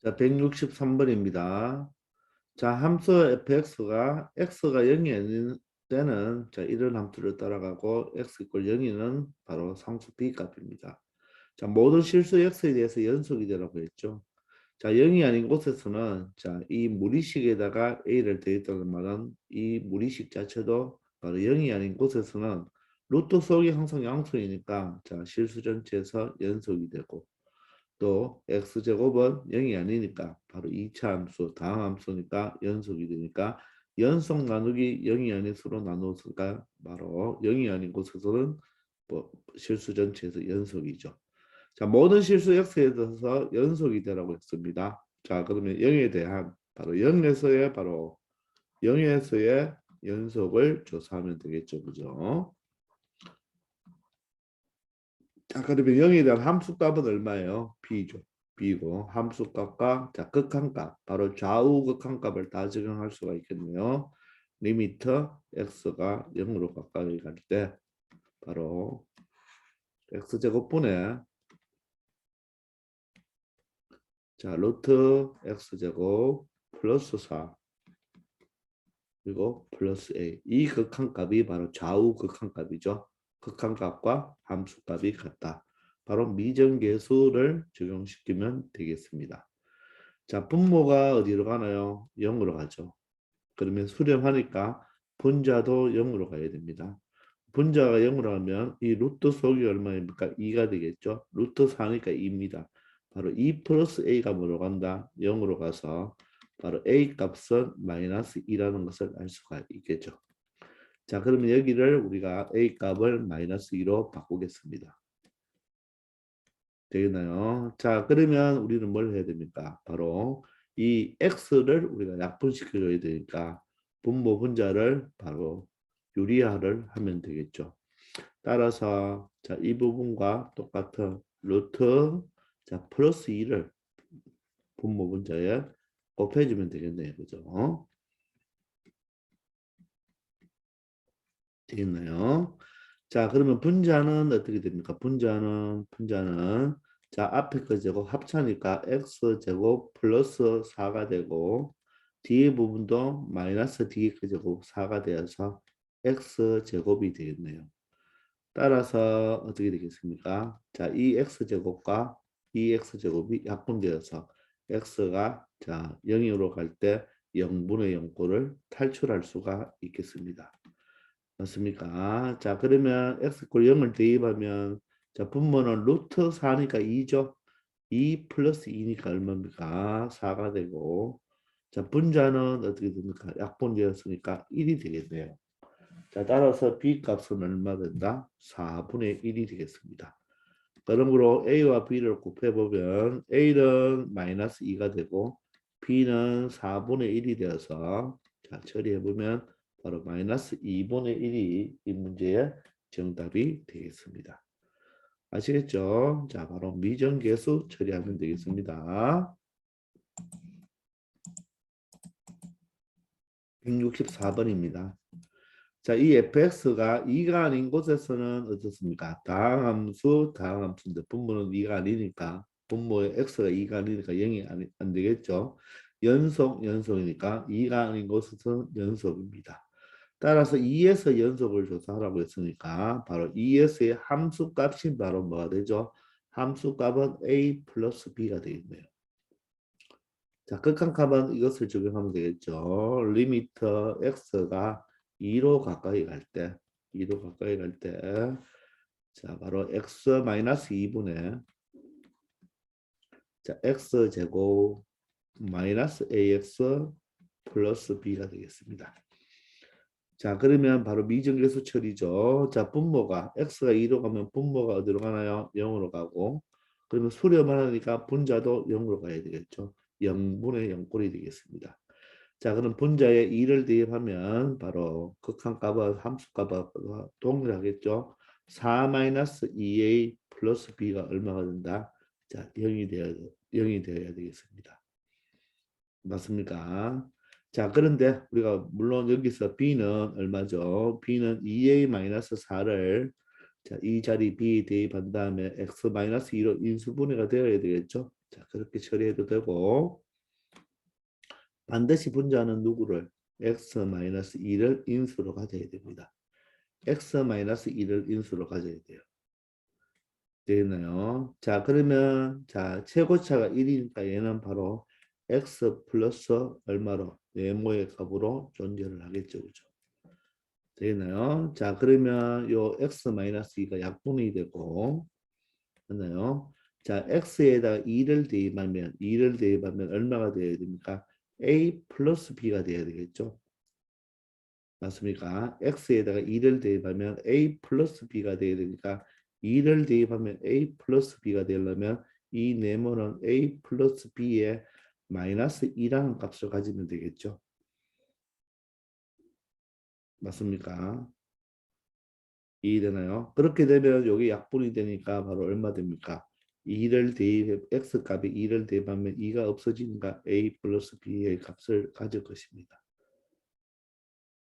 자, 163번입니다. 자, 함수 fx가 x가 0이 아닌 때는 자, 이런 함수를 따라가고 x = 0이는 바로 상수 b 값입니다. 자, 모든 실수 x에 대해서 연속이 되라고 했죠. 자, 0이 아닌 곳에서는 자, 이 무리식에다가 a를 더했다는 말은 이 무리식 자체도 바로 0이 아닌 곳에서는 루트 속이 항상 양수이니까 자, 실수 전체에서 연속이 되고 또 x제곱은 0이 아니니까 바로 2차 함수, 다항 함수니까 연속이 되니까 연속 나누기 0이 아닌 수로 나누어서가 바로 0이 아닌 곳에서는 뭐 실수 전체에서 연속이죠. 자, 모든 실수 x에 대해서 연속이 되라고 했습니다. 자, 그러면 0에 대한 바로 0에서의 바로 0에서의 연속을 조사하면 되겠죠. 그죠? 자, 그러면 0에 대한 함수값은 얼마예요? b죠. b고 함수값과 자, 극한값, 바로 좌우 극한값을 다 적용할 수가 있겠네요. 리미트 x가 0으로 가까이 갈 때 바로 x제곱분의 자, 루트 x제곱 플러스 4 그리고 플러스 a. 이 극한값이 바로 좌우 극한값이죠. 극한값과 함수값이 같다. 바로 미정계수를 적용시키면 되겠습니다. 자, 분모가 어디로 가나요? 0으로 가죠. 그러면 수렴하니까 분자도 0으로 가야 됩니다. 분자가 0으로 가면 이 루트 속이 얼마입니까? 2가 되겠죠. 루트 4니까 2입니다. 바로 2 플러스 a가 뭐로 간다? 0으로 가서 바로 a 값은 마이너스 2라는 것을 알 수가 있겠죠. 자, 그러면 여기를 우리가 a 값을 마이너스 2로 바꾸겠습니다. 되겠나요? 자, 그러면 우리는 뭘 해야 됩니까? 바로 이 x를 우리가 약분시켜줘야 되니까 분모 분자를 바로 유리화를 하면 되겠죠. 따라서 자, 이 부분과 똑같은 루트 자, 플러스 2를 분모 분자에 곱해주면 되겠네요. 그죠? 되겠나요? 자, 그러면 분자는 어떻게 됩니까? 분자는 자, 앞에 거 제곱 합차니까 x제곱 플러스 4가 되고 뒤에 부분도 마이너스 뒤에 거 제곱 4가 되어서 x제곱이 되겠네요. 따라서 어떻게 되겠습니까? 자, 이 x제곱과 이 x제곱이 약분되어서 x가 자, 0으로 갈 때 0분의 0꼴을 탈출할 수가 있겠습니다. 맞습니까? 자, 그러면 x 꼴 0을 대입하면 자, 분모는 루트 4니까 2죠. 2 플러스 2니까 얼마입니까? 4가 되고 자, 분자는 어떻게 됩니까? 약분되었으니까 1이 되겠네요. 자, 따라서 b 값은 얼마 된다? 4분의 1이 되겠습니다. 그러므로 a와 b를 곱해보면 a는 마이너스 2가 되고 b는 4분의 1이 되어서 자, 처리해보면 바로 마이너스 2분의 1이 이 문제의 정답이 되겠습니다. 아시겠죠? 자, 바로 미정계수 처리하면 되겠습니다. 164번입니다. 자, 이 fx가 2가 아닌 곳에서는 어떻습니까? 다항함수인데 분모는 2가 아니니까 분모의 x가 2가 아니니까 0이 안 되겠죠. 연속이니까 2가 아닌 곳에서는 연속입니다. 따라서 2에서 연속을 조사하라고 했으니까 바로 2에서의 함수값이 바로 뭐가 되죠? 함수값은 a 플러스 b가 되겠네요. 자, 극한값은 이것을 적용하면 되겠죠. 리미터 x가 2로 가까이 갈 때, 2로 가까이 갈 때, 자, 바로 x 마이너스 2분의 자, x 제곱 마이너스 ax 플러스 b가 되겠습니다. 자, 그러면 바로 미정계수 처리죠. 자, 분모가 x가 2로 가면 분모가 어디로 가나요? 0으로 가고 그러면 수렴을 하니까 분자도 0으로 가야 되겠죠. 0분의 0꼴이 되겠습니다. 자, 그럼 분자에 2를 대입하면 바로 극한값은 함수값과 동일하겠죠. 4-2a 플러스 b가 얼마가 된다? 자, 0이 되어야 되겠습니다. 맞습니까? 자, 그런데 우리가 물론 여기서 b는 얼마죠? b는 2a-4를 자, 이 자리 B 대입한 다음에 x 마이너스 2로 인수분해가 되어야 되겠죠. 자, 그렇게 처리해도 되고 반드시 분자는 누구를 x 마이너스 2를 인수로 가져야 됩니다. x 마이너스 2를 인수로 가져야 돼요. 되겠나요? 자, 그러면 자 최고차가 1이니까 얘는 바로 x 플러스 얼마로 네모의 값으로 존재를 하겠죠, 그죠? 되겠나요? 자, 그러면 요 x 마이너스 2가 약분이 되고, 맞나요? 자, x에다가 2를 대입하면 얼마가 되어야 됩니까? a 플러스 b가 되어야 되겠죠? 맞습니까? x에다가 2를 대입하면 a 플러스 b가 되어야 되니까 2를 대입하면 a 플러스 b가 되려면 이 네모는 a 플러스 b에 마이너스 2라는 값을 가지면 되겠죠? 맞습니까? 이해되나요? 그렇게 되면 여기 약분이 되니까 바로 얼마 됩니까? 2를 대입해 x 값에 2를 대입하면 2가 없어지니까 a 플러스 b의 값을 가질 것입니다.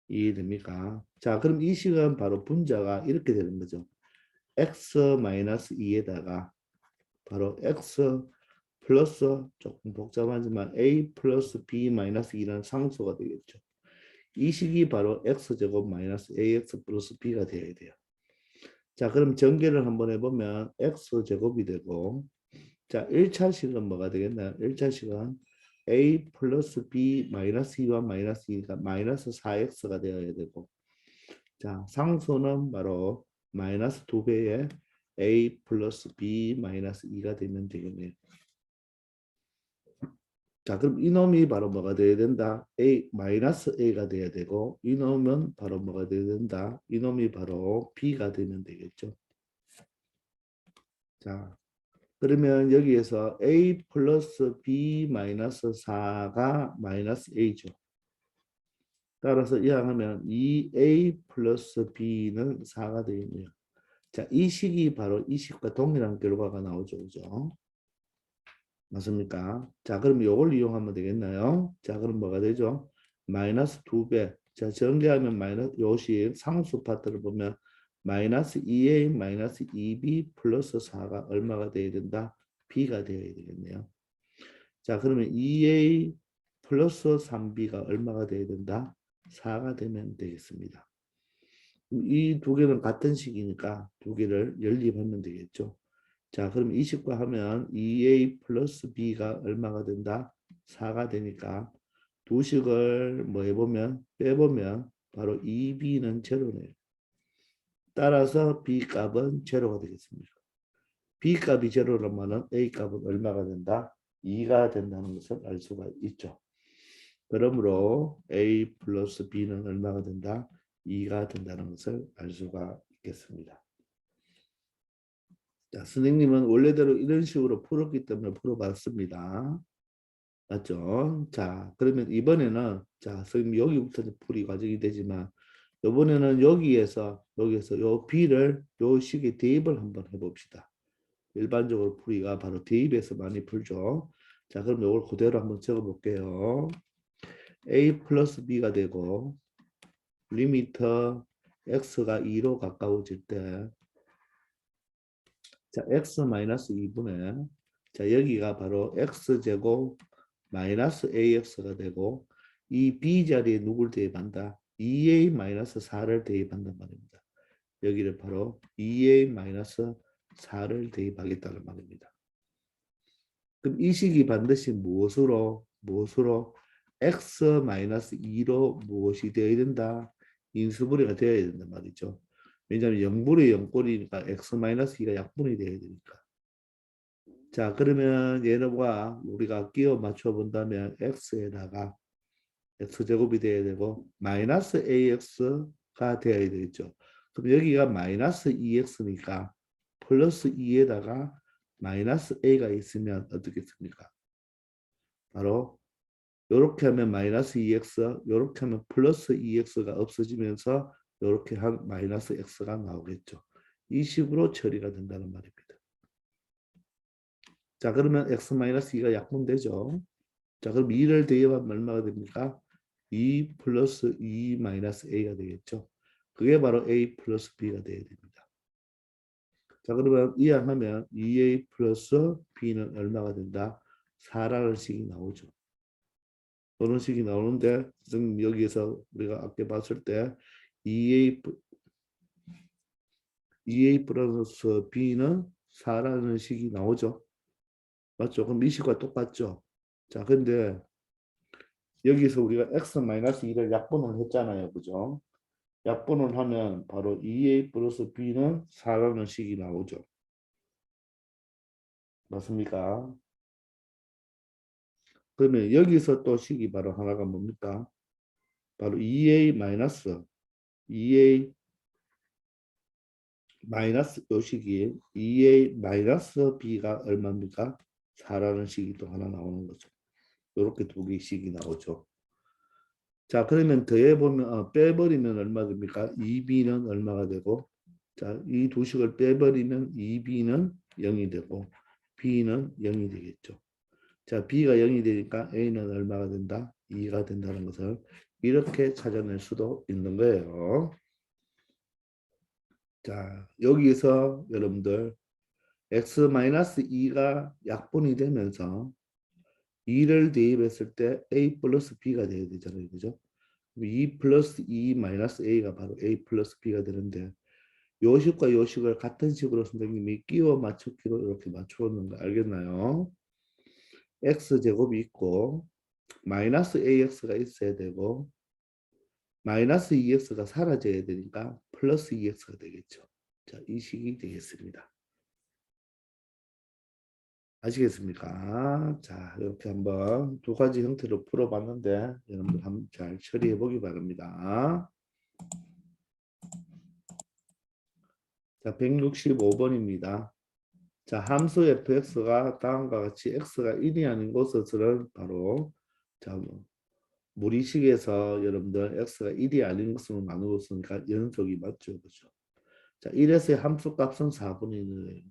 이해됩니까? 자, 그럼 이 식은 바로 분자가 이렇게 되는 거죠. x 마이너스 2에다가 바로 x 플러스 조금 복잡하지만 a 플러스 b 마이너스 2라는 상수가 되겠죠. 이 식이 바로 x제곱 마이너스 ax 플러스 b가 되어야 돼요. 자, 그럼 전개를 한번 해보면 x제곱이 되고, 자, 1차식은 뭐가 되겠나요? 1차식은 a 플러스 b 마이너스 2와 마이너스 2가 마이너스 4x가 되어야 되고, 자, 상수는 바로 마이너스 2배의 a 플러스 b 마이너스 2가 되면 되겠네요. 자, 그럼 이놈이 바로 뭐가 돼야 된다? a 마이너스 a가 돼야 되고, 이놈은 바로 뭐가 돼야 된다? 이놈이 바로 b가 되면 되겠죠. 자, 그러면 여기에서 a 플러스 b 마이너스 4가 마이너스 a죠. 따라서 이항하면 2a 플러스 b는 4가 되겠네요. 자, 이 식이 바로 이 식과 동일한 결과가 나오죠. 그죠? 맞습니까? 자, 그럼 이걸 이용하면 되겠나요? 자, 그럼 뭐가 되죠? 마이너스 2배. 자, 정리하면 마이너스 요식 상수 파트를 보면 마이너스 2a 마이너스 2b 플러스 4가 얼마가 돼야 된다? b가 되어야 되겠네요. 자, 그러면 2a 플러스 3b가 얼마가 돼야 된다? 4가 되면 되겠습니다. 이 두 개는 같은 식이니까 두 개를 연립하면 되겠죠. 자, 그럼 이 식과 하면 2a 플러스 b가 얼마가 된다? 4가 되니까 두 식을 뭐 해보면 빼보면 바로 2b는 제로네요. 따라서 b 값은 제로가 되겠습니다. b 값이 제로라면 a 값은 얼마가 된다? 2가 된다는 것을 알 수가 있죠. 그러므로 a 플러스 b는 얼마가 된다? 2가 된다는 것을 알 수가 있겠습니다. 자, 선생님은 원래대로 이런 식으로 풀었기 때문에 풀어봤습니다. 맞죠? 자, 그러면 이번에는 자, 선생님 여기부터 풀이 과정이 되지만 이번에는 여기에서 요 b를 요 식에 대입을 한번 해봅시다. 일반적으로 풀이가 바로 대입해서 많이 풀죠. 자, 그럼 이걸 그대로 한번 적어볼게요. a 플러스 b가 되고 리미터 x가 2로 가까워질 때 자, x 마이너스 2분의 자, 여기가 바로 x제곱 마이너스 ax가 되고 이 b 자리에 누굴 대입한다? 2a 마이너스 4를 대입한단 말입니다. 여기를 바로 2a 마이너스 4를 대입하겠다는 말입니다. 그럼 이 식이 반드시 무엇으로 x 마이너스 2로 무엇이 되어야 된다? 인수분해가 되어야 된단 말이죠. 왜냐하면 0분의 0꼴이니까 x 마이너스 2가 약분이 되어야 되니까. 자, 그러면 얘네와 우리가 끼워 맞춰 본다면 x에다가 x제곱이 돼야 되고 마이너스 ax가 되어야 되겠죠. 그럼 여기가 마이너스 2x니까 플러스 2에다가 마이너스 a가 있으면 어떻겠습니까? 바로 이렇게 하면 마이너스 2x, 이렇게 하면 플러스 2x가 없어지면서 이렇게 한 마이너스 x가 나오겠죠. 이 식으로 처리가 된다는 말입니다. 자, 그러면 x-2가 약분되죠. 자, 그럼 2를 대입하면 얼마가 됩니까? 2 플러스 2 마이너스 a가 되겠죠. 그게 바로 a 플러스 b가 되어야 됩니다. 자, 그러면 이항하면 2a 플러스 b는 얼마가 된다? 4라는 식이 나오죠. 그런 식이 나오는데 지금 여기에서 우리가 아까 봤을 때 2a 플러스 b는 4라는 식이 나오죠. 맞죠? 그럼 이 식과 똑같죠. 자, 근데 여기서 우리가 x-2를 약분을 했잖아요. 그죠? 약분을 하면 바로 2a 플러스 b는 4라는 식이 나오죠. 맞습니까? 그러면 여기서 또 식이 바로 하나가 뭡니까? 바로 2a 마이너스 2a 마이너스 요 식이 2a 마이너스 b가 얼마입니까? 4라는 식이 또 하나 나오는 거죠. 이렇게 두 개씩이 나오죠. 자, 그러면 더해보면 빼버리면 얼마 됩니까? 2b는 얼마가 되고, 자, 이 두 식을 빼버리면 2b는 0이 되고 b는 0이 되겠죠. 자, b가 0이 되니까 a는 얼마가 된다? 2가 된다는 것을 이렇게 찾아낼 수도 있는 거예요. 자, 여기서 여러분들 x-2가 약분이 되면서 2를 대입했을 때 a 플러스 b가 돼야 되잖아요. 그죠? 2 플러스 2 마이너스 a가 바로 a 플러스 b가 되는데 요식과 요식을 같은 식으로 선생님이 끼워 맞추기로 이렇게 맞추는 거 알겠나요? x제곱이 있고 마이너스 ax가 있어야 되고 마이너스 2x가 사라져야 되니까 플러스 2x가 되겠죠. 자, 이 식이 되겠습니다. 아시겠습니까? 자, 이렇게 한번 두 가지 형태로 풀어봤는데 여러분들 한번 잘 처리해 보기 바랍니다. 자, 165번입니다. 자, 함수 fx가 다음과 같이 x가 1이 아닌 곳에서는 바로 자, 무리식에서 여러분들 x가 1이 아닌 것으로 나누고 있으니까 연속이 맞죠. 그죠? 자, 1에서의 함수 값은 4분의 1이에요.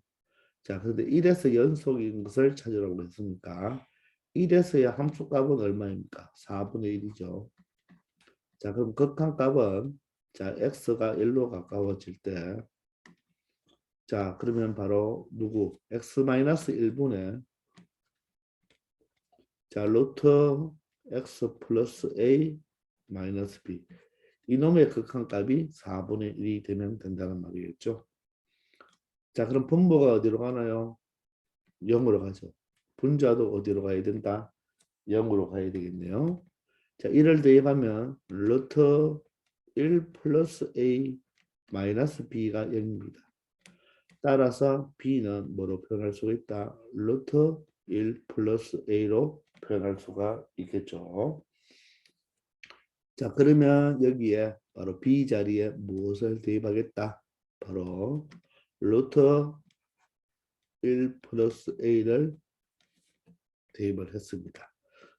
자, 그런데 1에서 연속인 것을 찾으라고 했으니까 1에서의 함수 값은 얼마입니까? 4분의 1이죠. 자, 그럼 극한값은 자, x가 1로 가까워질 때 자, 그러면 바로 누구? x-1분의 자, 루트 x 플러스 a 마이너스 b 이놈의 극한값이 4분의 1이 되면 된다는 말이겠죠. 자, 그럼 분모가 어디로 가나요? 0으로 가죠. 분자도 어디로 가야 된다? 0으로 가야 되겠네요. 자, 1을 대입하면 루트 1 플러스 a 마이너스 b가 0입니다. 따라서 b는 뭐로 표현할 수가 있다? 루트 1 플러스 a로 표현할 수가 있겠죠. 자, 그러면 여기에 바로 b 자리에 무엇을 대입하겠다? 바로 루트 1 플러스 a를 대입을 했습니다.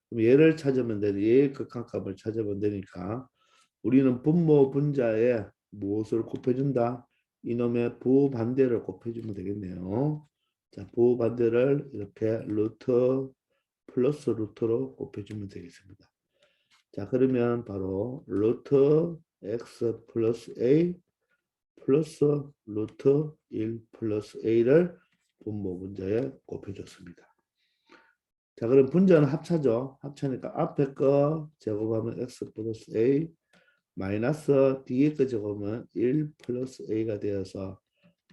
그럼 얘를 찾으면 되는 얘의 극한값을 찾으면 되니까 우리는 분모 분자에 무엇을 곱해준다? 이놈의 부반대를 곱해주면 되겠네요. 자, 부반대를 이렇게 루트 플러스 루트로 곱해주면 되겠습니다. 자, 그러면 바로 루트 x 플러스 a 플러스 루트 1 플러스 a를 분모 분자에 곱해줬습니다. 자, 그럼 분자는 합차죠. 합차니까 앞에 거 제곱하면 x 플러스 a 마이너스 뒤에 거 제곱하면 1 플러스 a가 되어서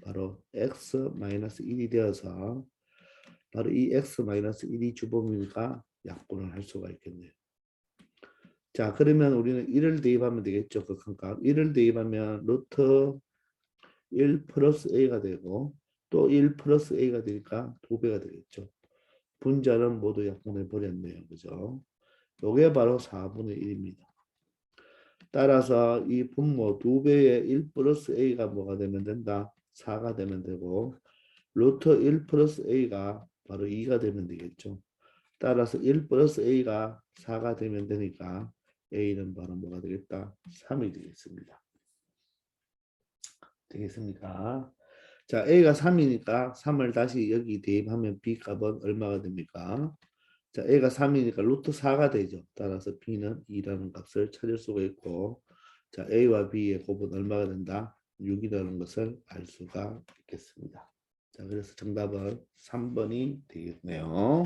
바로 x 마이너스 1이 되어서 바로 이 x 마이너스 1이 주범이니까 약분을 할 수가 있겠네요. 자, 그러면 우리는 1을 대입하면 되겠죠. 극한값. 1을 대입하면 루트 1 플러스 a가 되고 또 1 플러스 a가 되니까 2배가 되겠죠. 분자는 모두 약분해 버렸네요. 그죠? 요게 바로 4분의 1입니다. 따라서 이 분모 2배의 1 플러스 a가 뭐가 되면 된다? 4가 되면 되고 루트 1 플러스 a가 바로 2가 되면 되겠죠. 따라서 1 플러스 a가 4가 되면 되니까 a는 바로 뭐가 되겠다? 3이 되겠습니다. 되겠습니까? 자, a가 3이니까 3을 다시 여기 대입하면 b 값은 얼마가 됩니까? 자, a가 3이니까 루트 4가 되죠. 따라서 b는 2라는 값을 찾을 수가 있고 자, a와 b의 곱은 얼마가 된다? 6이라는 것을 알 수가 있겠습니다. 자, 그래서 정답은 3번이 되겠네요.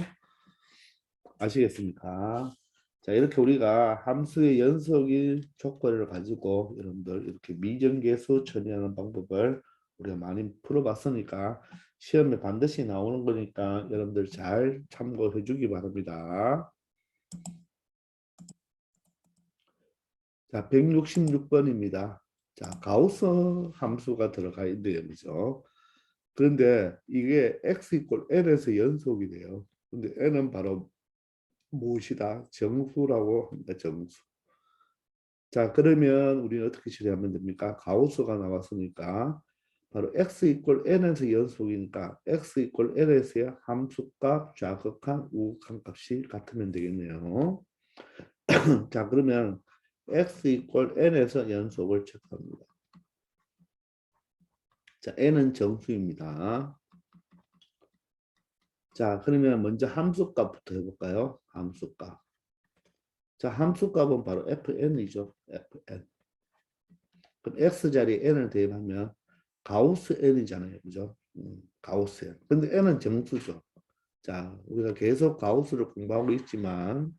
아시겠습니까? 자, 이렇게 우리가 함수의 연속일 조건을 가지고 여러분들 이렇게 미정계수 처리하는 방법을 우리가 많이 풀어봤으니까 시험에 반드시 나오는 거니까 여러분들 잘 참고해 주기 바랍니다. 자, 166번입니다. 자, 가우스 함수가 들어가 있네요. 그죠? 그런데 이게 x 이퀄 n에서 연속이 돼요. 근데 n은 바로 무엇이다? 정수라고 합니다. 정수. 자, 그러면 우리는 어떻게 처리하면 됩니까? 가우스가 나왔으니까 바로 x 이퀄 n에서 연속이니까 x 이퀄 n에서의 함수값, 좌극한, 우극한 값이 같으면 되겠네요. 자, 그러면 x 이퀄 n에서 연속을 체크합니다. 자, n은 정수입니다. 자, 그러면 먼저 함수값부터 해볼까요? 함수값. 자, 함수값은 바로 fn이죠. fn. 그럼 x자리에 n을 대입하면 가우스 n이잖아요. 그죠? 가우스 n. 근데 n은 정수죠. 자, 우리가 계속 가우스를 공부하고 있지만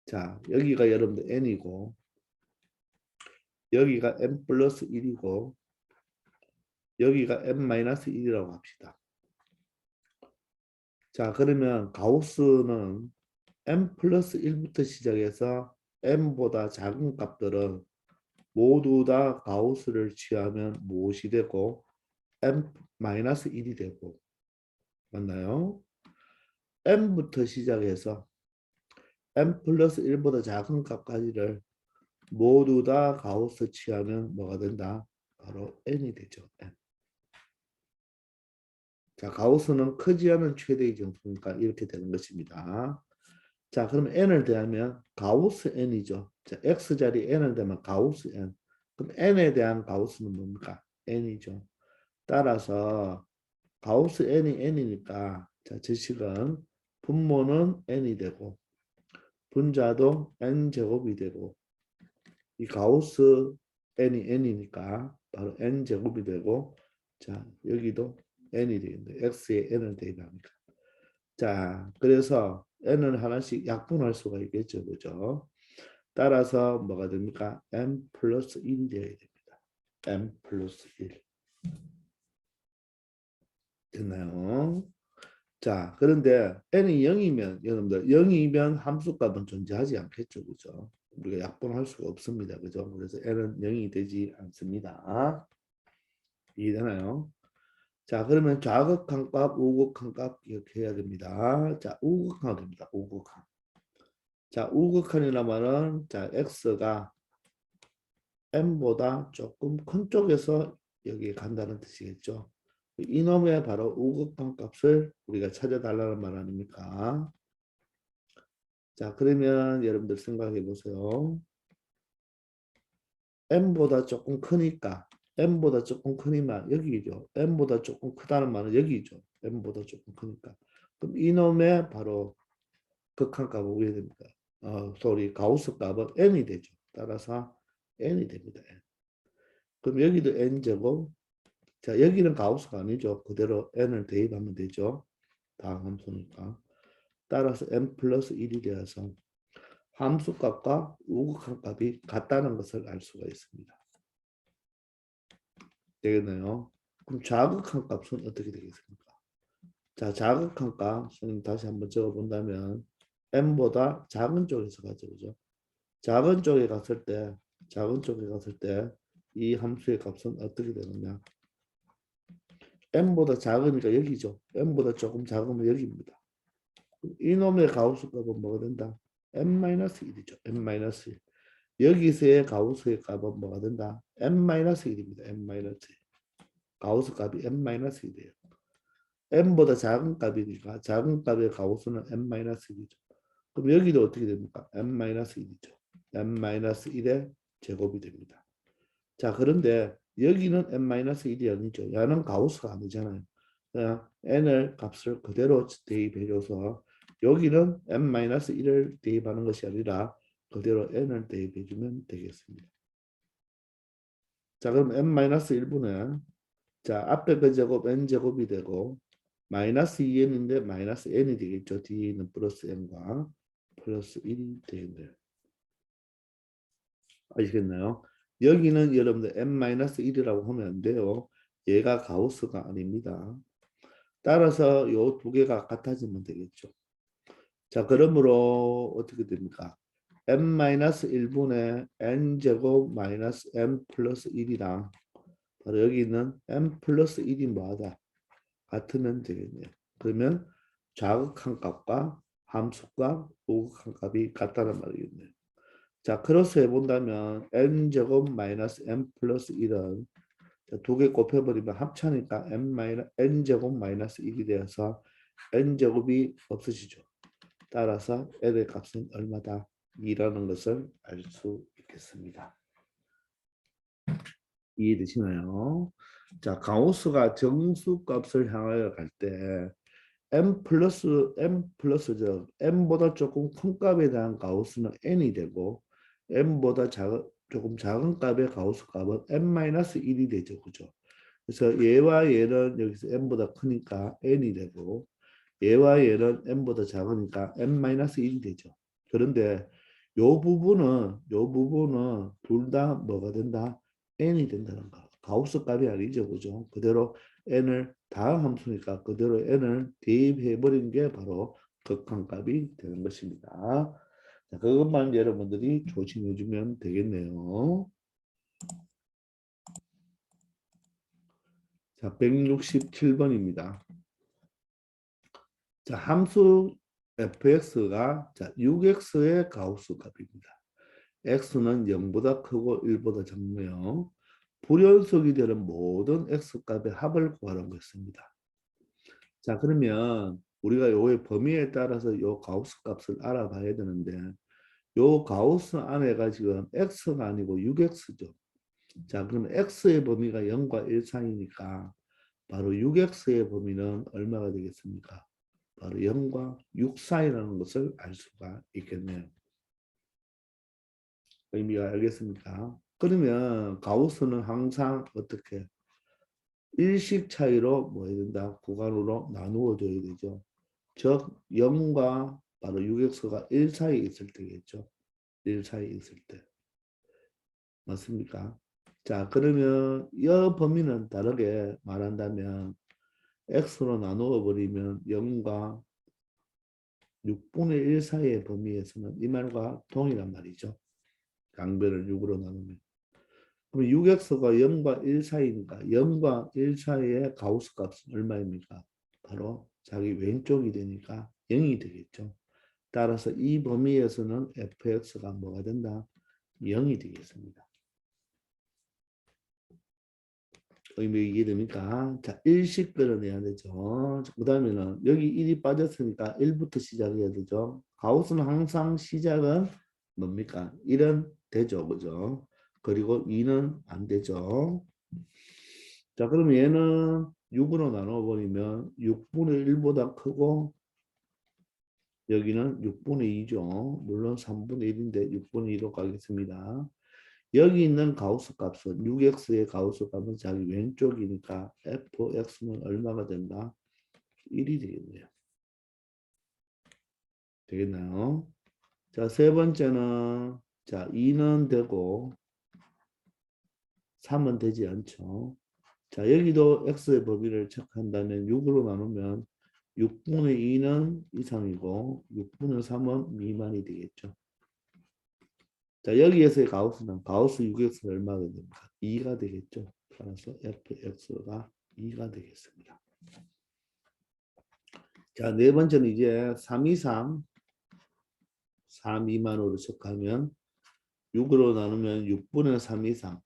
자, 여기가 여러분들 n이고 여기가 n 플러스 1이고 여기가 n-1이라고 합시다. 자, 그러면 가우스는 n 플러스 1부터 시작해서 n보다 작은 값들은 모두 다 가우스를 취하면 무엇이 되고 n-1이 되고 맞나요? n부터 시작해서 n 플러스 1보다 작은 값까지를 모두 다 가우스 취하면 뭐가 된다? 바로 n이 되죠. n. 자, 가우스는 크지 않은 최대의 정수니까 이렇게 되는 것입니다. 자, 그럼 n을 대하면 가우스 n이죠. 자, x자리 n을 대면 가우스 n. 그럼 n에 대한 가우스는 뭡니까? n이죠. 따라서 가우스 n이 n이니까 자, 저식은 분모는 n이 되고 분자도 n제곱이 되고 이 가우스 n이 n이니까 바로 n제곱이 되고 자, 여기도 n이 되겠네. x에 n을 대입하니까. 자, 그래서 n을 하나씩 약분할 수가 있겠죠. 그죠? 따라서 뭐가 됩니까? n 플러스 1이 되어야 됩니다. n 플러스 1. 됐나요? 자, 그런데 n이 0이면 여러분들 0이면 함수값은 존재하지 않겠죠. 그죠? 우리가 약분할 수가 없습니다. 그죠? 그래서 n은 0이 되지 않습니다. 이해되나요? 자, 그러면 좌극한 값, 우극한 값 기억해야 됩니다. 자, 우극한 됩니다. 우극한. 자, 우극한이라 말은 자, x가 n보다 조금 큰 쪽에서 여기에 간다는 뜻이겠죠. 이놈의 바로 우극한 값을 우리가 찾아달라는 말 아닙니까? 자, 그러면 여러분들 생각해 보세요. n보다 조금 크니까 n보다 조금 크니까 여기죠. n보다 조금 크다는 말은 여기죠. n보다 조금 크니까. 그럼 이놈의 바로 극한값은 어떻게 됩니까? 가우스 값은 n이 되죠. 따라서 n이 됩니다. n. 그럼 여기도 n제곱. 자, 여기는 가우스가 아니죠. 그대로 n을 대입하면 되죠. 다음 함수니까. 따라서 n 플러스 1이 되어서 함수값과 우극한 값이 같다는 것을 알 수가 있습니다. 되겠네요. 그럼 좌극한 값은 어떻게 되겠습니까? 자, 좌극한 값 선생님 다시 한번 적어본다면 n보다 작은 쪽에서 가죠. 그죠? 작은 쪽에 갔을 때 이 함수의 값은 어떻게 되느냐? n보다 작으니까 여기죠. n보다 조금 작으면 여기입니다. 이놈의 가우스 값은 뭐가 된다? n-1이죠. n-1. 여기서의 가우스의 값은 뭐가 된다? n-1입니다. n-1. 가우스 값이 n-1이 돼요. n보다 작은 값이니까 작은 값의 가우스는 n-1이죠. 그럼 여기도 어떻게 됩니까? n-1이죠. n-1의 제곱이 됩니다. 자, 그런데 여기는 n-1이 아니죠. 얘는 가우스가 아니잖아요. 그냥 n을 값을 그대로 대입해줘서 여기는 n-1을 대입하는 것이 아니라 그대로 n을 대입해주면 되겠습니다. 자, 그럼 n-1분의 자, 앞에 그 제곱 n제곱이 되고 마이너스 2n인데 마이너스 n이 되겠죠. d는 플러스 n과 플러스 1이 되겠네요. 아시겠나요? 여기는 여러분들 n-1이라고 하면 안 돼요. 얘가 가우스가 아닙니다. 따라서 요 두 개가 같아지면 되겠죠. 자, 그러므로 어떻게 됩니까? n-1분의 n제곱 마이너스 n 플러스 1이랑 바로 여기 있는 n 플러스 1이 뭐하다? 같으면 되겠네요. 그러면 좌극한 값과 함수값, 우극한 값이 같다는 말이겠네요. 자, 크로스 해본다면 n제곱 마이너스 n 플러스 1은 두 개 곱해버리면 합차니까 n제곱 마이너스 1이 되어서 n제곱이 없어지죠. 따라서 n의 값은 얼마다? 2라는 것을 알 수 있겠습니다. 이해되시나요? 자, 가우스가 정수값을 향하여 갈 때 m 플러스 m보다 조금 큰 값에 대한 가우스는 n이 되고 m보다 조금 작은 값의 가우스 값은 n-1이 되죠. 그죠? 그래서 얘와 얘는 여기서 n보다 크니까 n이 되고 얘와 얘는 n보다 작으니까 n-1이 되죠. 그런데 요 부분은 둘 다 뭐가 된다? n이 된다는 거. 가우스 값이 아니죠. 그죠? 그대로 n을 다음 함수니까 그대로 n을 대입해 버린 게 바로 극한값이 되는 것입니다. 자, 그것만 여러분들이 조심해 주면 되겠네요. 자, 167번입니다. 자, 함수 fx가 자, 6x의 가우스 값입니다. x는 0보다 크고 1보다 작네요. 불연속이 되는 모든 x값의 합을 구하는 것입니다. 자, 그러면 우리가 요의 범위에 따라서 요 가우스 값을 알아봐야 되는데 요 가우스 안에가 지금 x가 아니고 6x죠. 자, 그러면 x의 범위가 0과 1 사이니까 바로 6x의 범위는 얼마가 되겠습니까? 바로 0과 6 사이라는 것을 알 수가 있겠네요. 의미가 알겠습니까? 그러면 가우스는 항상 어떻게 일식 차이로 뭐 해야 된다? 구간으로 나누어 줘야 되죠. 즉 0과 바로 6x가 1 사이에 있을 때겠죠. 1 사이에 있을 때. 맞습니까? 자, 그러면 이 범위는 다르게 말한다면 x로 나누어 버리면 0과 6분의 1 사이의 범위에서는 이 말과 동일한 말이죠. 양변을 6으로 나누면. 그럼 6x가 0과 1 사이니까 0과 1 사이의 가우스 값은 얼마입니까? 바로 자기 왼쪽이 되니까 0이 되겠죠. 따라서 이 범위에서는 fx가 뭐가 된다? 0이 되겠습니다. 의미 이해됩니까? 자, 1씩 끌어내야 되죠. 그 다음에는 여기 1이 빠졌으니까 1부터 시작해야 되죠. 가우스는 항상 시작은 뭡니까? 1은 되죠. 그죠? 그리고 2는 안 되죠. 자, 그럼 얘는 6으로 나눠버리면 6분의 1보다 크고 여기는 6분의 2죠. 물론 3분의 1인데 6분의 2로 가겠습니다. 여기 있는 가우스 값은 6x의 가우스 값은 자기 왼쪽이니까 fx는 얼마가 된다? 1이 되겠네요. 되겠나요? 자, 세 번째는 자, 2는 되고 3은 되지 않죠. 자, 여기도 x의 범위를 체크한다면 6으로 나누면 6분의 2는 이상이고 6분의 3은 미만이 되겠죠. 자, 여기에서의 가우스는 가우스 6x는 얼마가 됩니까? 2가 되겠죠. 따라서 fx가 2가 되겠습니다. 자, 네 번째는 이제 3, 2, 3 미만으로 체크하면 6으로 나누면 6분의 3 이상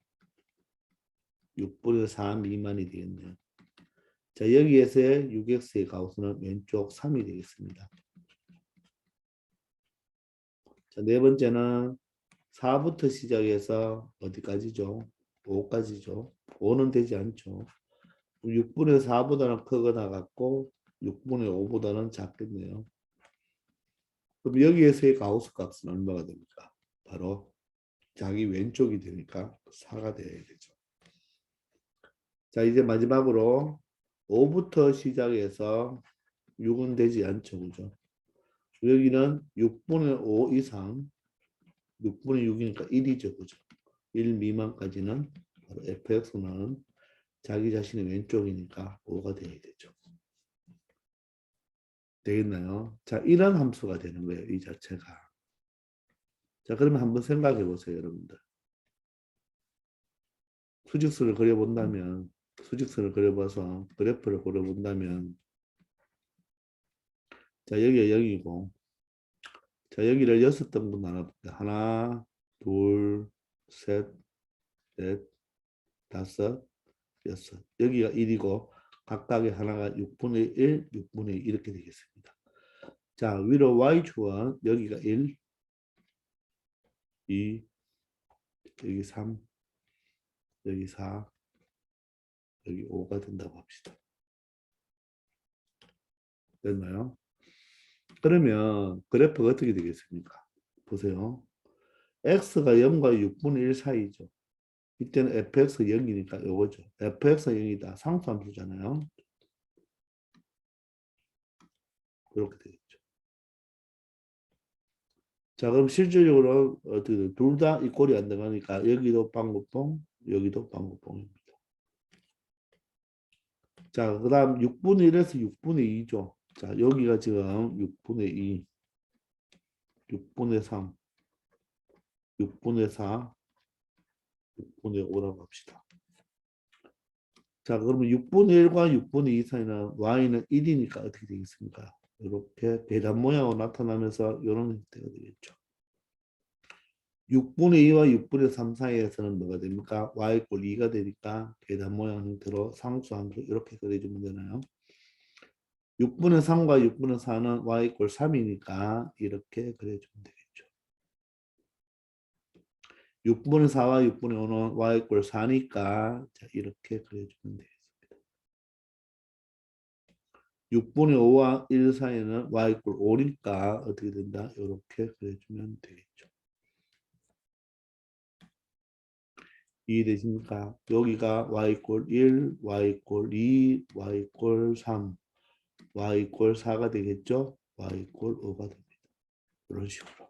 6분의 4 미만이 되겠네요. 자, 여기에서의 6x의 가우스는 왼쪽 3이 되겠습니다. 자, 네 번째는 4부터 시작해서 어디까지죠? 5까지죠. 5는 되지 않죠. 6분의 4보다는 크거나 같고 6분의 5보다는 작겠네요. 그럼 여기에서의 가우스 값은 얼마가 됩니까? 바로 자기 왼쪽이 되니까 4가 되어야 되죠. 자, 이제 마지막으로 5부터 시작해서 6은 되지 않죠. 그죠? 여기는 6분의 5 이상, 6분의 6이니까 1이죠. 그죠? 1 미만까지는 바로 fx는 자기 자신의 왼쪽이니까 5가 되어야 되죠. 되겠나요? 자, 이런 함수가 되는 거예요. 이 자체가. 자, 그러면 한번 생각해 보세요, 여러분들. 수직선을 그려본다면, 수직선을 그려봐서 그래프를 그려본다면, 자, 여기가 0이고, 자, 여기를 6등분 나눠볼게요. 하나, 둘, 셋, 넷, 다섯, 여섯. 여기가 1이고, 각각의 하나가 6분의 1, 6분의 2 이렇게 되겠습니다. 자, 위로 y축은 여기가 1, 2, 여기 3, 여기 4, 여기 5가 된다고 합시다. 됐나요? 그러면 그래프가 어떻게 되겠습니까? 보세요. x가 0과 6분의 1 사이죠. 이때는 fx 0이니까 요거죠. fx가 0이다. 상수함수잖아요. 그렇게 되겠죠. 자, 그럼 실질적으로 어떻게 둘 다 이 꼴이 안 들어가니까 여기도 방구뽕, 여기도 방구뽕입니다. 자, 그 다음 6분의 1에서 6분의 2죠. 자, 여기가 지금 6분의 2, 6분의 3, 6분의 4, 6분의 5라고 합시다. 자, 그러면 6분의 1과 6분의 2 사이는 y는 1이니까 어떻게 되겠습니까? 이렇게 계단 모양으로 나타나면서 이런 형태가 되겠죠. 6분의 2와 6분의 3 사이에서는 뭐가 됩니까? y 꼴 2가 되니까 계단 모양 형태로 상수함수 이렇게 그려주면 되나요? 6분의 3과 6분의 4는 y 꼴 3이니까 이렇게 그려주면 되겠죠. 6분의 4와 6분의 5는 y 꼴 4니까 자, 이렇게 그려주면 되겠습니다. 6분의 5와 1 사이는 y 꼴 5니까 어떻게 된다? 이렇게 그려주면 되겠죠. 이해되십니까? 여기가 y꼴 1, y꼴 2, y꼴 3, y꼴 4가 되겠죠? y꼴 5가 됩니다. 이런 식으로.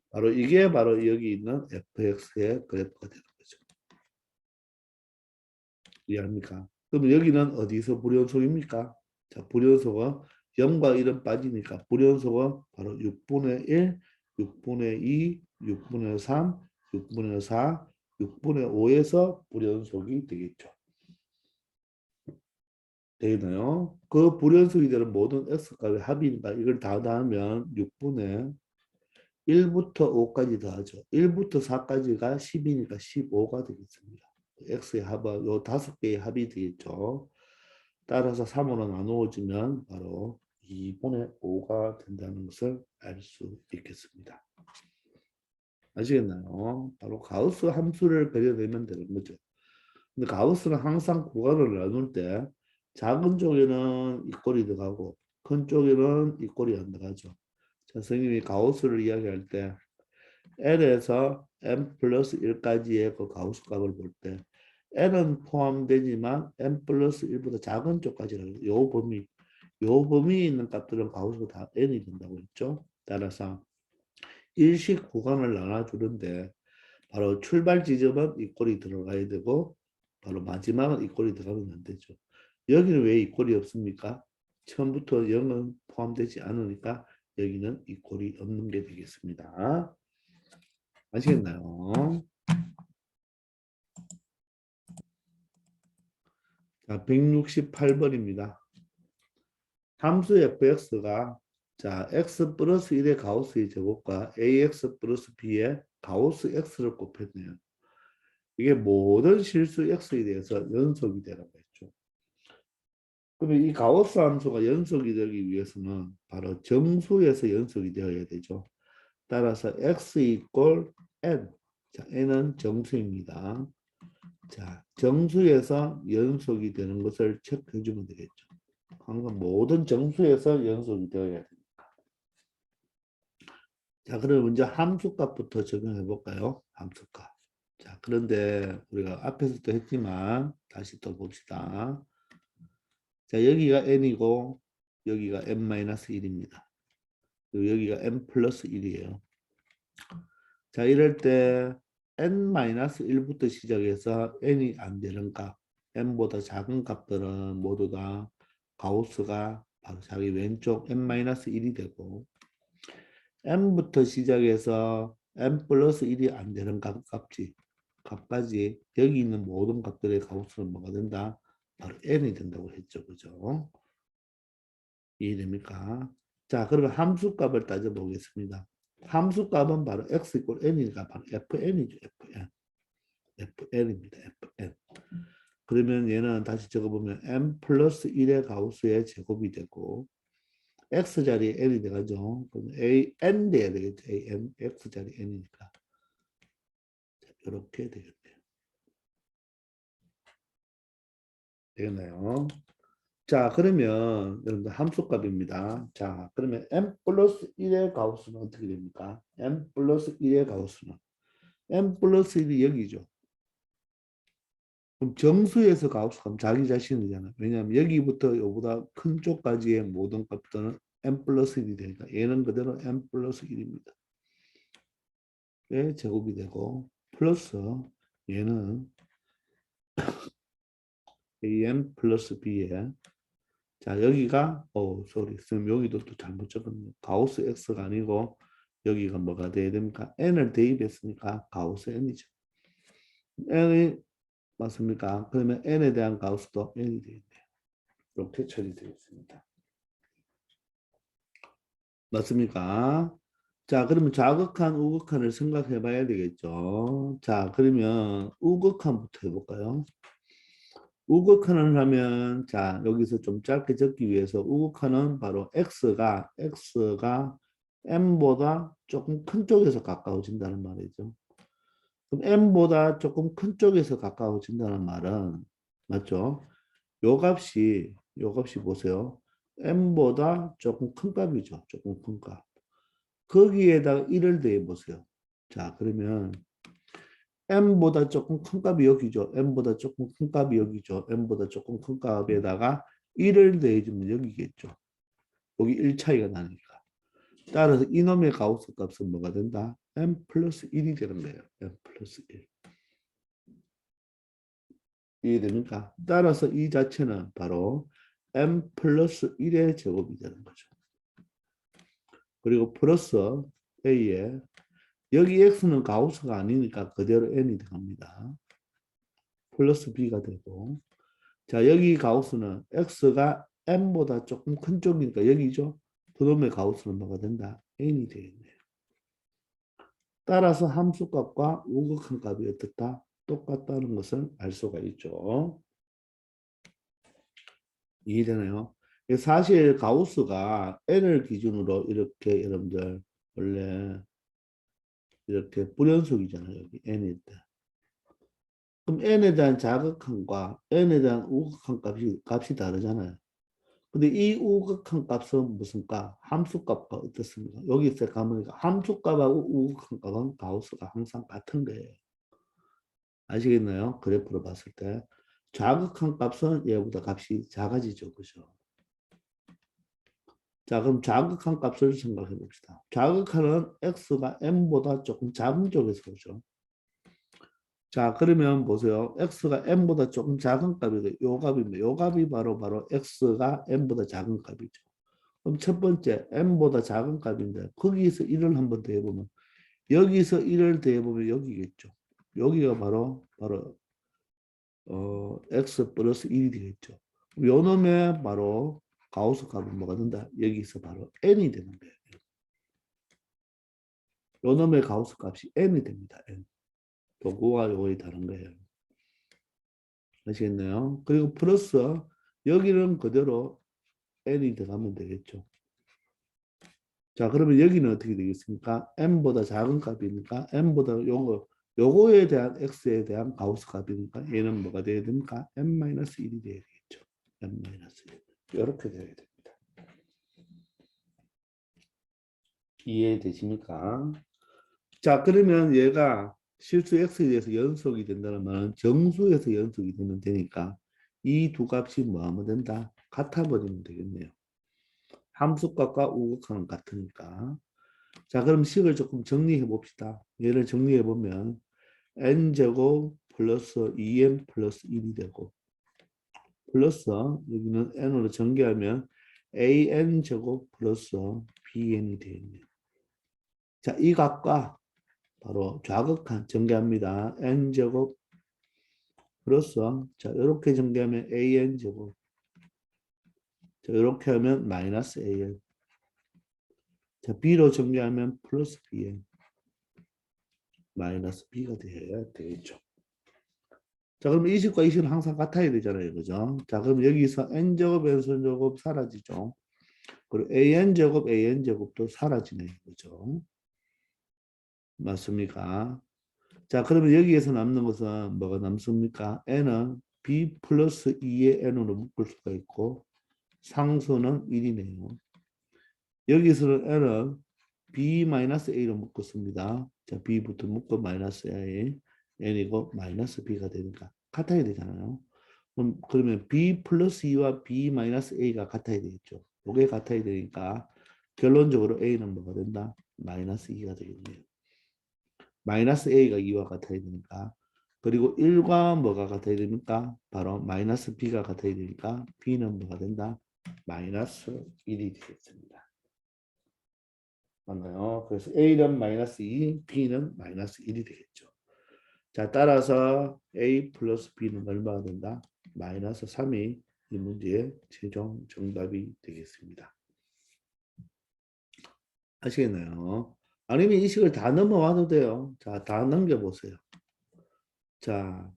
바로 이게 바로 여기 있는 fx의 그래프가 되는 거죠. 이해합니까? 그럼 여기는 어디서 불연속입니까? 자, 불연속은 0과 1은 빠지니까 불연속은 바로 6분의 1, 6분의 2, 6분의 3, 6분의 4, 6분의 5에서 불연속이 되겠죠. 되나요? 그 불연속이 되는 모든 x값의 합이니까 이걸 다 더하면 6분의 1부터 5까지 더하죠. 1부터 4까지가 10이니까 15가 되겠습니다. x의 합은 요 5개의 합이 되겠죠. 따라서 3으로 나누어지면 바로 2분의 5가 된다는 것을 알 수 있겠습니다. 아시겠나요? 바로 가우스 함수를 그려내면 되는 거죠. 근데 가우스는 항상 구간을 나눌 때 작은 쪽에는 이 꼴이 들어가고 큰 쪽에는 이 꼴이 안 들어가죠. 자, 선생님이 가우스를 이야기할 때 L에서 n 플러스 1까지의 그 가우스 값을 볼 때 n은 포함되지만 n 플러스 1보다 작은 쪽까지라고 요 범위에 있는 값들은 가우스가 다 n이 된다고 했죠. 따라서 일식 구간을 나눠주는데 바로 출발 지점은 이 꼴이 들어가야 되고 바로 마지막은 이 꼴이 들어가면 안 되죠. 여기는 왜 이 꼴이 없습니까? 처음부터 0은 포함되지 않으니까 여기는 이 꼴이 없는 게 되겠습니다. 아시겠나요? 자, 168번입니다. 함수 fx가 자, x 플러스 1의 가우스의 제곱과 ax 플러스 b의 가우스 x를 곱했네요. 이게 모든 실수 x에 대해서 연속이 되라고 했죠. 그러면 이 가우스 함수가 연속이 되기 위해서는 바로 정수에서 연속이 되어야 되죠. 따라서 x 이꼴 n. 자, n은 정수입니다. 자, 정수에서 연속이 되는 것을 체크해 주면 되겠죠. 항상 모든 정수에서 연속이 되어야 됩니다. 자, 그럼 먼저 함수값부터 적용해 볼까요? 함수값. 자, 그런데 우리가 앞에서도 했지만 다시 또 봅시다. 자, 여기가 n이고 여기가 n-1입니다. 그리고 여기가 n 플러스 1이에요. 자, 이럴 때 n-1부터 시작해서 n이 안 되는 값, n보다 작은 값들은 모두 다 가우스가 바로 자기 왼쪽 n-1이 되고 n부터 시작해서 n 플러스 1이 안 되는 값까지 여기 있는 모든 값들의 가우스는 뭐가 된다? 바로 n이 된다고 했죠. 그죠? 이해됩니까? 자, 그러면 함수값을 따져보겠습니다. 함수값은 바로 x 이퀄 n이니까 바로 fn이죠. fn. fn입니다. fn. 그러면 얘는 다시 적어보면 n 플러스 1의 가우스의 제곱이 되고 x자리에 n이 돼가죠. 그럼 an 돼야 되겠죠. an, x자리 n이니까. 이렇게 되겠네요. 되겠나요? 자, 그러면 여러분들 함수값입니다. 자, 그러면 n 플러스 1의 가우스는 어떻게 됩니까? n 플러스 1의 가우스는 n 플러스 1이 여기죠. 그럼 정수에서 가우스가 자기 자신이잖아요. 왜냐하면 여기부터 여기보다 큰 쪽까지의 모든 값들은 n 플러스 1이 되니까 얘는 그대로 n 플러스 1입니다. 의 제곱이 되고 플러스 얘는 an 플러스 b에 자 여기가 sorry 쌤 여기도 또 잘못 적었네요. 가우스 x가 아니고 여기가 뭐가 돼야 됩니까? n을 대입했으니까 가우스 n이죠. n이 맞습니까? 그러면 n에 대한 가우스도 n이 되어 있네요. 이렇게 처리되어 있습니다. 맞습니까? 자, 그러면 자극한, 우극한을 생각해 봐야 되겠죠. 자, 그러면 우극한부터 해볼까요? 우극한을 하면, 자, 여기서 좀 짧게 적기 위해서 우극한은 바로 X가 M보다 조금 큰 쪽에서 가까워진다는 말이죠. 그럼 M보다 조금 큰 쪽에서 가까워진다는 말은, 맞죠? 요 값이 보세요. M보다 조금 큰 값이죠. 조금 큰 값. 거기에다가 1을 대해 보세요. 자, 그러면 m보다 조금 큰 값이 여기죠. m보다 조금 큰 값이 여기죠. m보다 조금 큰 값에다가 1을 더해주면 여기겠죠. 여기 1 차이가 나니까. 따라서 이놈의 가우스 값은 뭐가 된다? m 플러스 1이 되는 거예요. m 플러스 1. 이해됩니까? 따라서 이 자체는 바로 m 플러스 1의 제곱이 되는 거죠. 그리고 플러스 a에 여기 x는 가우스가 아니니까 그대로 n이 들어갑니다. 플러스 b가 되고 자 여기 가우스는 x가 n보다 조금 큰 쪽이니까 여기죠. 그놈의 가우스는 뭐가 된다? n이 되겠네요. 따라서 함수값과 우극한 값이 어떻다? 똑같다는 것을 알 수가 있죠. 이해되나요? 사실 가우스가 n을 기준으로 이렇게 여러분들 원래 이렇게 불연속이잖아요. 여기 n일 때. 그럼 n에 대한 자극함과 n에 대한 우극한 값이 다르잖아요. 근데 이 우극한 값은 무슨 값? 함수값과 어떻습니까? 여기 있을 가면 함수값하고 우극한 값은 가우스가 항상 같은 거예요. 아시겠나요? 그래프로 봤을 때 자극한 값은 얘보다 값이 작아지죠. 그죠? 자, 그럼 자극한 값을 생각해 봅시다. 자극하는 x가 m보다 조금 작은 쪽에서 오죠. 자, 그러면 보세요. x가 m보다 조금 작은 값이고 요 값입니다. 요 값이 바로 x가 m보다 작은 값이죠. 그럼 첫 번째 m보다 작은 값인데 거기서 1을 한번 더해보면 여기서 1을 더해보면 여기겠죠. 여기가 바로 x 플러스 1이 되겠죠. 요 놈의 바로 가우스 값은 뭐가 된다? 여기서 바로 n이 되는 거예요. 요 놈의 가우스 값이 n이 됩니다. n. 요거와 요거의 다른 거예요. 아시겠나요? 그리고 플러스 여기는 그대로 n이 들어가면 되겠죠. 자, 그러면 여기는 어떻게 되겠습니까? m보다 작은 값이니까 m보다 요거에 대한 x에 대한 가우스 값이니까 얘는 뭐가 돼야 됩니까? n-1이 돼야 되겠죠. n-1. 이렇게 돼야 됩니다. 이해되십니까? 자, 그러면 얘가 실수 x에 대해서 연속이 된다는 말은 정수에서 연속이 되면 되니까 이 두 값이 뭐 하면 된다? 같아 버리면 되겠네요. 함수값과 우극하는 같으니까. 자, 그럼 식을 조금 정리해 봅시다. 얘를 정리해 보면 n제곱 플러스 2n 플러스 1이 되고 플러스 여기는 n으로 전개하면 an제곱 플러스 bn이 되겠네요. 자, 이 값과 바로 좌극한 전개합니다. n제곱 플러스 자 이렇게 전개하면 an제곱 자 이렇게 하면 마이너스 an 자 b로 전개하면 플러스 bn 마이너스 b가 되어야 되겠죠. 자 그럼 이 식과 이 식은 항상 같아야 되잖아요. 그죠? 자 그럼 여기서 n제곱 n제곱 사라지죠. 그리고 an제곱도 사라지네요. 그죠? 맞습니까? 자 그러면 여기에서 남는 것은 뭐가 남습니까? n은 b 플러스 2의 n으로 묶을 수가 있고 상수는 1이네요. 여기서는 n은 b-a로 묶었습니다. 자, b부터 묶어 마이너스 a, n이고 마이너스 b가 되니까 같아야 되잖아요. 그러면 b 플러스 2와 b 마이너스 a가 같아야 되겠죠. 이게 같아야 되니까 결론적으로 a는 뭐가 된다? 마이너스 2가 되겠네요. 마이너스 a가 2와 같아야 되니까 그리고 1과 뭐가 같아야 됩니까? 바로 마이너스 b가 같아야 되니까 b는 뭐가 된다? 마이너스 1이 되겠습니다. 맞나요? 그래서 A는 마이너스 2, B는 마이너스 1이 되겠죠. 자, 따라서 A 플러스 B는 얼마가 된다? 마이너스 3이 이 문제의 최종 정답이 되겠습니다. 아시겠나요? 아니면 이 식을 다 넘어와도 돼요. 자, 다 넘겨보세요. 자,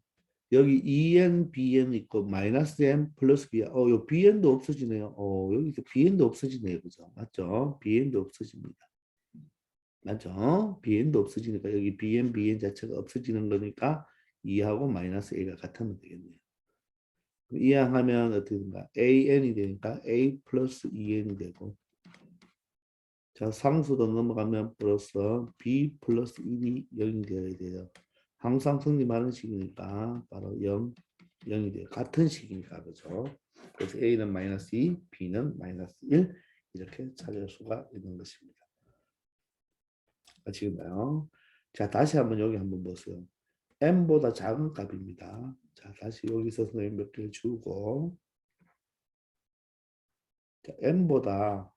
여기 2n, bn 있고 마이너스 n 플러스 b. 요 bn도 없어지네요. 여기 bn도 없어지네요. 그죠? 맞죠? bn도 없어집니다. 맞죠? bn도 없어지니까 여기 bn 자체가 없어지는 거니까 2하고 마이너스 a가 같으면 되겠네요. 이항하면 어떻게 된가? an이 되니까 a 플러스 2n이 되고 자 상수도 넘어가면 플러스 b 플러스 1이 0이 되어야 돼요. 항상 성립하는 식이니까 바로 0, 0이 돼요. 같은 식이니까 그죠? 그래서 a는 마이너스 2, b는 마이너스 1 이렇게 찾을 수가 있는 것입니다. 아시겠나요? 자, 다시 한번 여기 한번 보세요. m보다 작은 값입니다. 자, 다시 여기서 선생님 몇 개를 주고 자, m보다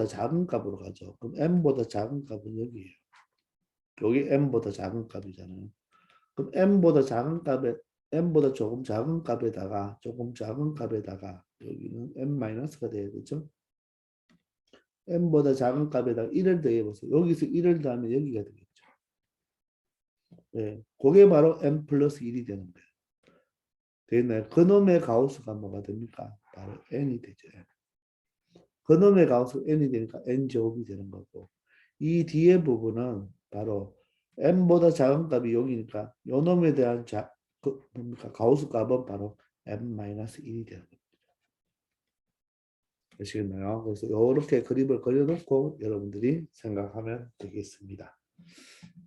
작은 값으로 가죠. 그럼 m보다 작은 값은 여기에요. 여기 m보다 작은 값이잖아요. 그럼 m보다 조금 작은 값에다가 여기는 m-가 돼야 되죠. m보다 작은 값에다가 1을 더해보세요. 여기서 1을 더하면 여기가 되겠죠. 네, 그게 바로 m 플러스 1이 되는 거예요. 되겠나요? 그놈의 가우스가 뭐가 됩니까? 바로 n이 되죠. 그놈의 가우스 n이 되니까 n제곱이 되는 거고 이 뒤에 부분은 바로 m보다 작은 값이 여기니까 요 놈에 대한 뭡니까? 가우스 값은 바로 m-1이 되는 겁니다. 아시겠나요? 그래서 이렇게 그림을 그려놓고 여러분들이 생각하면 되겠습니다.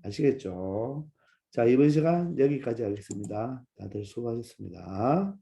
아시겠죠? 자, 이번 시간 여기까지 하겠습니다. 다들 수고하셨습니다.